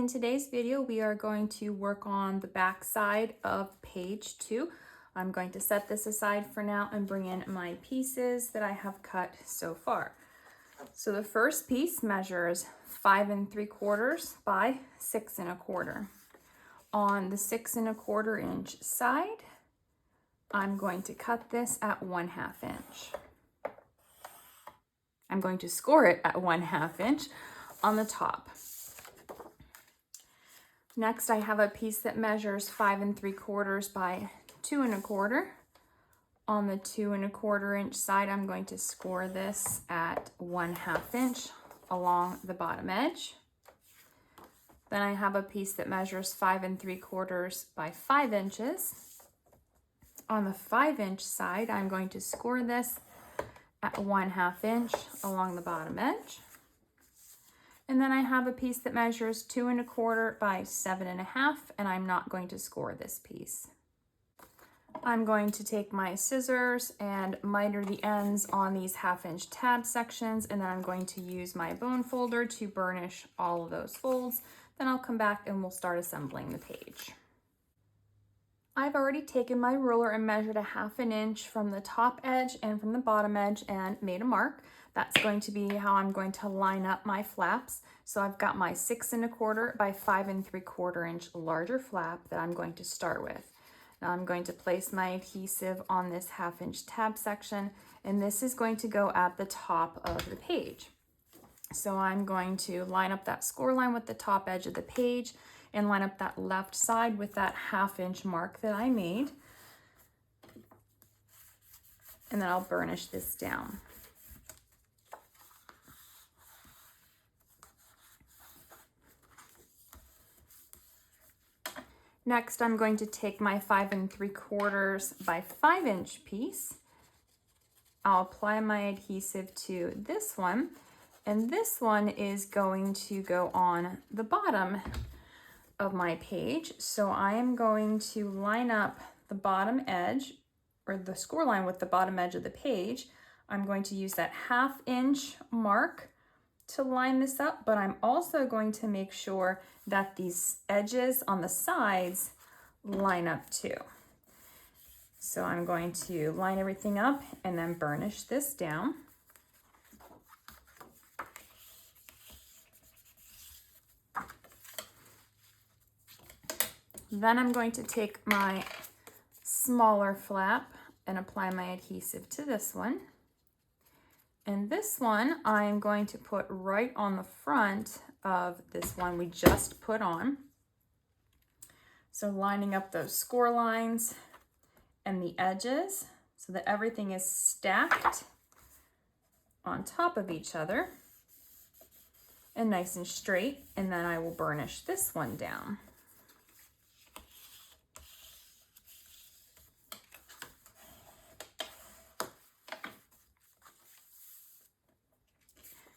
In today's video, we are going to work on the back side of page 2. I'm going to set this aside for now and bring in my pieces that I have cut so far. So the first piece measures 5 3/4 by 6 1/4. On the 6 1/4 inch side, I'm going to cut this at 1/2 inch. I'm going to score it at 1/2 inch on the top. Next, I have a piece that measures 5 3/4 by 2 1/4. On the 2 1/4 inch side, I'm going to score this at 1/2 inch along the bottom edge. Then I have a piece that measures 5 3/4 by 5 inches. On the 5 inch side, I'm going to score this at 1/2 inch along the bottom edge. And then I have a piece that measures 2 1/4 by 7 1/2, and I'm not going to score this piece. I'm going to take my scissors and miter the ends on these 1/2 inch tab sections, and then I'm going to use my bone folder to burnish all of those folds. Then I'll come back and we'll start assembling the page. I've already taken my ruler and measured 1/2 inch from the top edge and from the bottom edge and made a mark. That's going to be how I'm going to line up my flaps. So I've got my 6 1/4 by 5 3/4 inch larger flap that I'm going to start with. Now I'm going to place my adhesive on this 1/2 inch tab section, and this is going to go at the top of the page. So I'm going to line up that score line with the top edge of the page and line up that left side with that 1/2 inch mark that I made. And then I'll burnish this down. Next, I'm going to take my 5 3/4 by 5 inch piece. I'll apply my adhesive to this one, and this one is going to go on the bottom of my page. So I am going to line up the bottom edge, or the score line with the bottom edge of the page. I'm going to use that 1/2 inch mark to line this up, but I'm also going to make sure that these edges on the sides line up too. So I'm going to line everything up and then burnish this down. Then I'm going to take my smaller flap and apply my adhesive to this one. And this one I am going to put right on the front of this one we just put on. So lining up those score lines and the edges so that everything is stacked on top of each other and nice and straight. And then I will burnish this one down.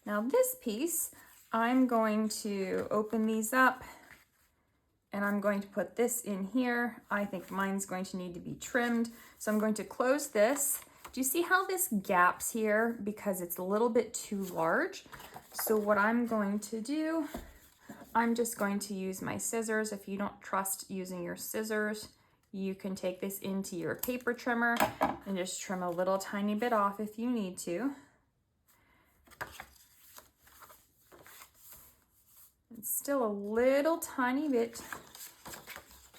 Now this piece, I'm going to open these up and I'm going to put this in here. I think mine's going to need to be trimmed. So I'm going to close this. Do you see how this gaps here? Because it's a little bit too large. So what I'm going to do, I'm just going to use my scissors. If you don't trust using your scissors, you can take this into your paper trimmer and just trim a little tiny bit off if you need to. It's still a little tiny bit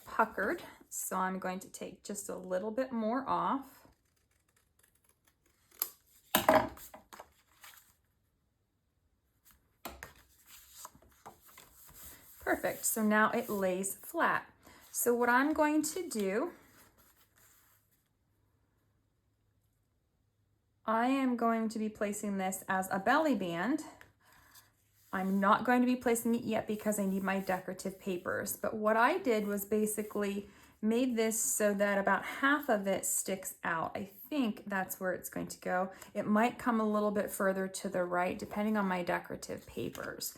puckered, so I'm going to take just a little bit more off. Perfect, so now it lays flat. So what I'm going to do, I am going to be placing this as a belly band. I'm not going to be placing it yet because I need my decorative papers. But what I did was basically made this so that about half of it sticks out. I think that's where it's going to go. It might come a little bit further to the right depending on my decorative papers.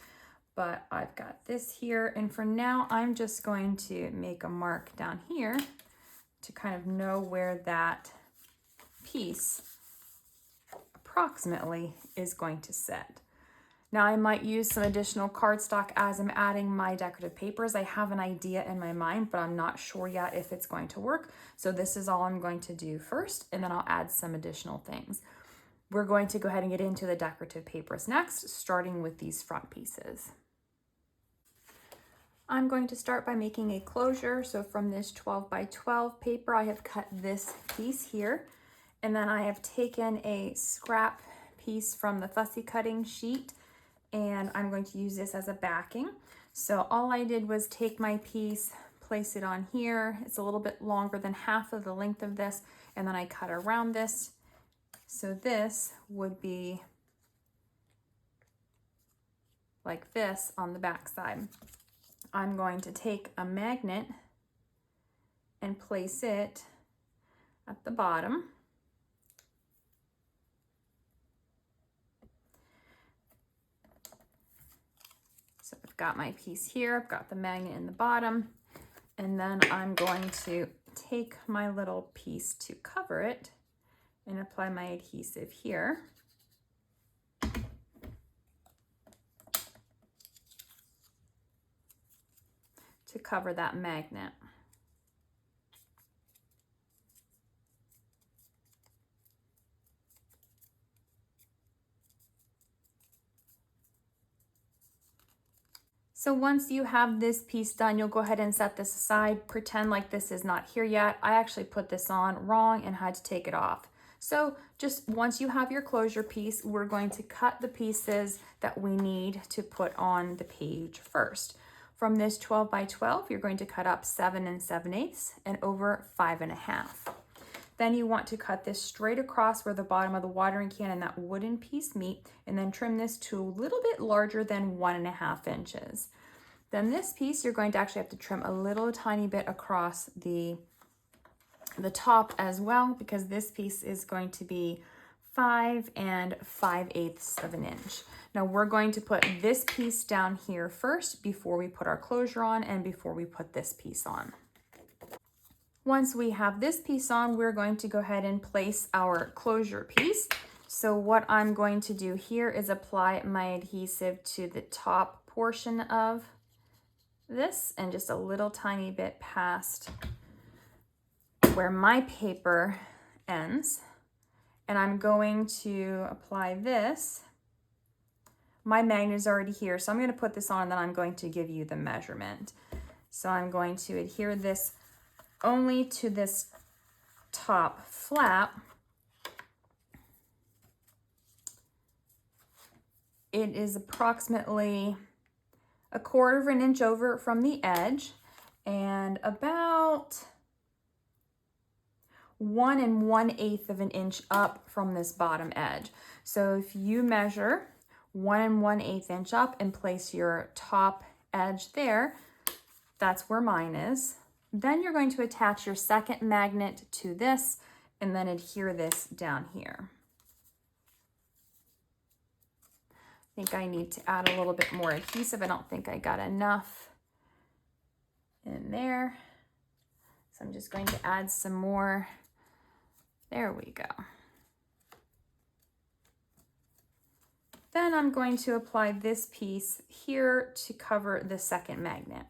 But I've got this here, and for now I'm just going to make a mark down here to kind of know where that piece approximately is going to sit. Now I might use some additional cardstock as I'm adding my decorative papers. I have an idea in my mind, but I'm not sure yet if it's going to work. So this is all I'm going to do first, and then I'll add some additional things. We're going to go ahead and get into the decorative papers next, starting with these front pieces. I'm going to start by making a closure. So from this 12 by 12 paper, I have cut this piece here, and then I have taken a scrap piece from the Fussy cutting sheet, and I'm going to use this as a backing. So all I did was take my piece, place it on here. It's a little bit longer than half of the length of this, and then I cut around this. So this would be like this on the back side. I'm going to take a magnet and place it at the bottom. So I've got my piece here, I've got the magnet in the bottom, and then I'm going to take my little piece to cover it and apply my adhesive here. To cover that magnet. So once you have this piece done, you'll go ahead and set this aside. Pretend like this is not here yet. I actually put this on wrong and had to take it off. So just once you have your closure piece, we're going to cut the pieces that we need to put on the page first. From this 12 by 12, you're going to cut up 7 7/8 and over 5 1/2. Then you want to cut this straight across where the bottom of the watering can and that wooden piece meet, and then trim this to a little bit larger than 1 1/2 inches. Then this piece, you're going to actually have to trim a little tiny bit across the top as well, because this piece is going to be 5 5/8 of an inch. Now we're going to put this piece down here first before we put our closure on and before we put this piece on. Once we have this piece on, we're going to go ahead and place our closure piece. So what I'm going to do here is apply my adhesive to the top portion of this and just a little tiny bit past where my paper ends. And I'm going to apply this. My magnet is already here, so I'm going to put this on and then I'm going to give you the measurement. So I'm going to adhere this only to this top flap. It is approximately 1/4 inch over from the edge and about 1 1/8 inch up from this bottom edge. So if you measure 1 1/8 inch up and place your top edge there, that's where mine is. Then you're going to attach your second magnet to this and then adhere this down here. I think I need to add a little bit more adhesive. I don't think I got enough in there. So I'm just going to add some more. There we go. Then I'm going to apply this piece here to cover the second magnet.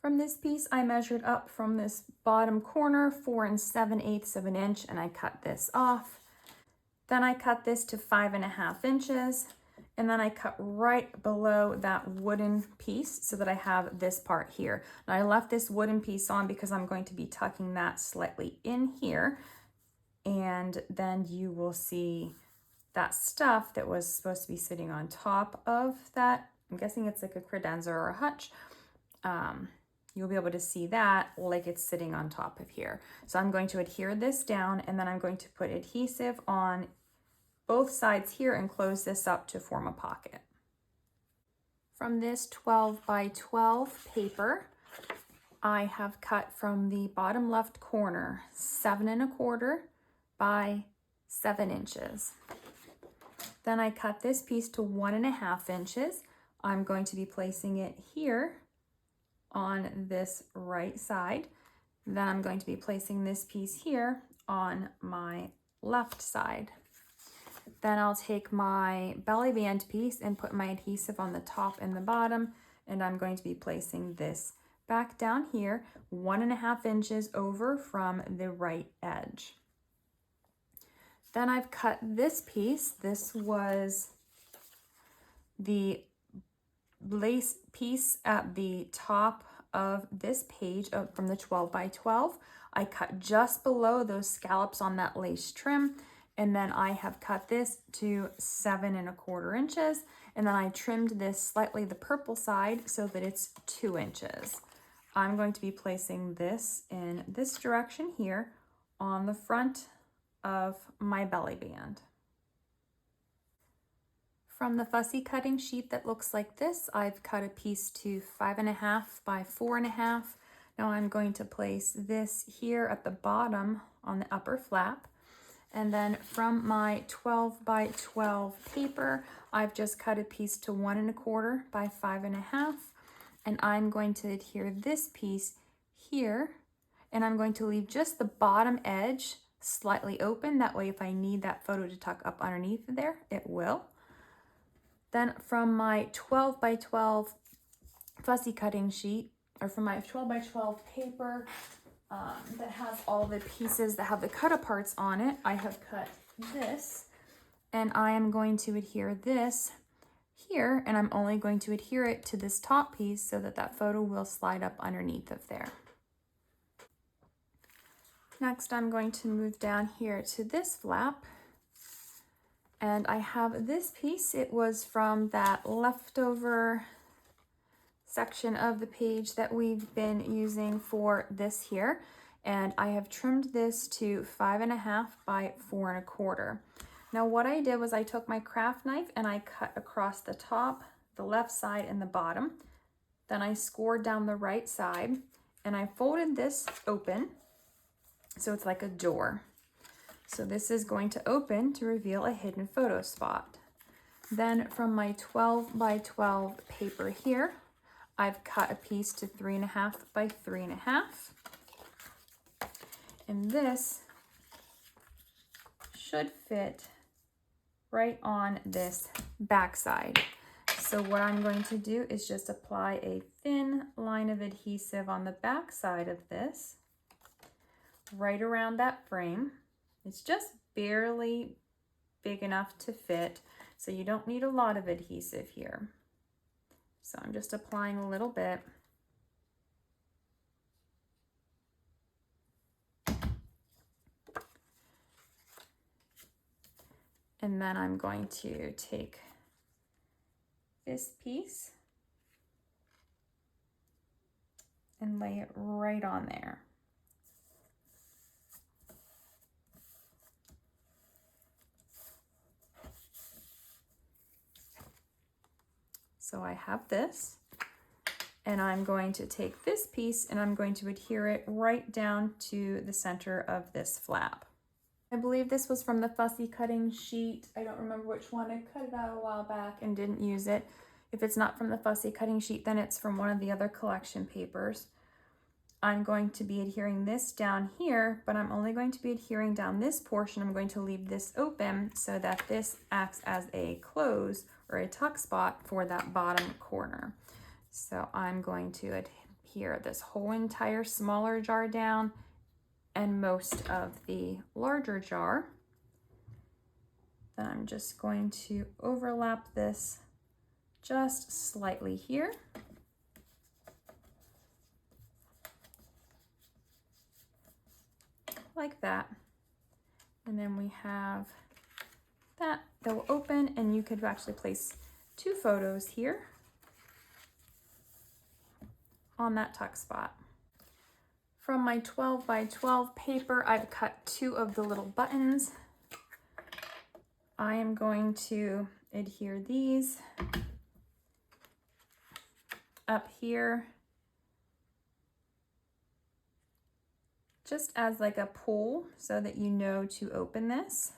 From this piece, I measured up from this bottom corner 4 7/8 of an inch, and I cut this off. Then I cut this to 5 1/2 inches, and then I cut right below that wooden piece so that I have this part here. Now I left this wooden piece on because I'm going to be tucking that slightly in here, and then you will see that stuff that was supposed to be sitting on top of that. I'm guessing it's like a credenza or a hutch. You'll be able to see that like it's sitting on top of here. So I'm going to adhere this down, and then I'm going to put adhesive on both sides here and close this up to form a pocket. From this 12 by 12 paper, I have cut from the bottom left corner 7 1/4 by 7 inches. Then I cut this piece to 1 1/2 inches. I'm going to be placing it here on this right side. Then I'm going to be placing this piece here on my left side. Then I'll take my belly band piece and put my adhesive on the top and the bottom, and I'm going to be placing this back down here 1.5 inches over from the right edge. Then I've cut this piece. This was the lace piece at the top of this page from the 12 by 12. I cut just below those scallops on that lace trim, and then I have cut this to 7.25 inches, and then I trimmed this slightly the purple side so that it's 2 inches. I'm going to be placing this in this direction here on the front of my belly band. From the fussy cutting sheet that looks like this, I've cut a piece to 5.5 by 4.5. Now I'm going to place this here at the bottom on the upper flap. And then from my 12 by 12 paper, I've just cut a piece to 1.25 by 5.5. And I'm going to adhere this piece here, and I'm going to leave just the bottom edge slightly open. That way, if I need that photo to tuck up underneath there, it will. Then from my 12 by 12 fussy cutting sheet, or from my 12 by 12 paper that has all the pieces that have the cut aparts on it, I have cut this, and I am going to adhere this here, and I'm only going to adhere it to this top piece so that that photo will slide up underneath of there. Next, I'm going to move down here to this flap, and I have this piece. It was from that leftover section of the page that we've been using for this here, and I have trimmed this to 5.5 by 4.25. Now what I did was I took my craft knife and I cut across the top, the left side, and the bottom. Then I scored down the right side, and I folded this open so it's like a door. So this is going to open to reveal a hidden photo spot. Then from my 12 by 12 paper here, I've cut a piece to 3.5 by 3.5. And this should fit right on this back side. So what I'm going to do is just apply a thin line of adhesive on the back side of this, right around that frame. It's just barely big enough to fit, so you don't need a lot of adhesive here. So I'm just applying a little bit. And then I'm going to take this piece and lay it right on there. So I have this, and I'm going to take this piece and I'm going to adhere it right down to the center of this flap. I believe this was from the fussy cutting sheet. I don't remember which one. I cut it out a while back and didn't use it. If it's not from the fussy cutting sheet, then it's from one of the other collection papers. I'm going to be adhering this down here, but I'm only going to be adhering down this portion. I'm going to leave this open so that this acts as a close or a tuck spot for that bottom corner. So I'm going to adhere this whole entire smaller jar down and most of the larger jar. Then I'm just going to overlap this just slightly here. Like that. And then we have that will open, and you could actually place 2 photos here on that tuck spot. From my 12 by 12 paper, I've cut 2 of the little buttons. I am going to adhere these up here just as like a pull so that you know to open this.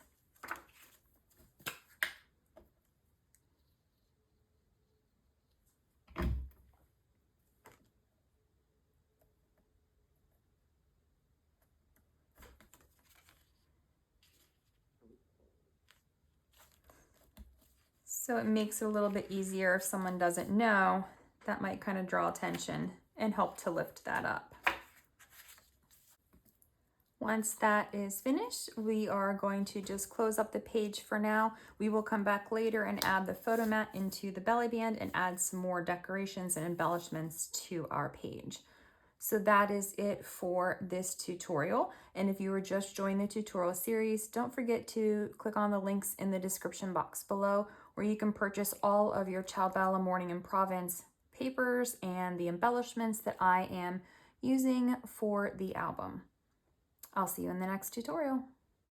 So it makes it a little bit easier if someone doesn't know. That might kind of draw attention and help to lift that up. Once that is finished, we are going to just close up the page for now. We will come back later and add the photo mat into the belly band and add some more decorations and embellishments to our page. So that is it for this tutorial. And if you were just joining the tutorial series, don't forget to click on the links in the description box below where you can purchase all of your Ciao Morning in Provence papers and the embellishments that I am using for the album. I'll see you in the next tutorial.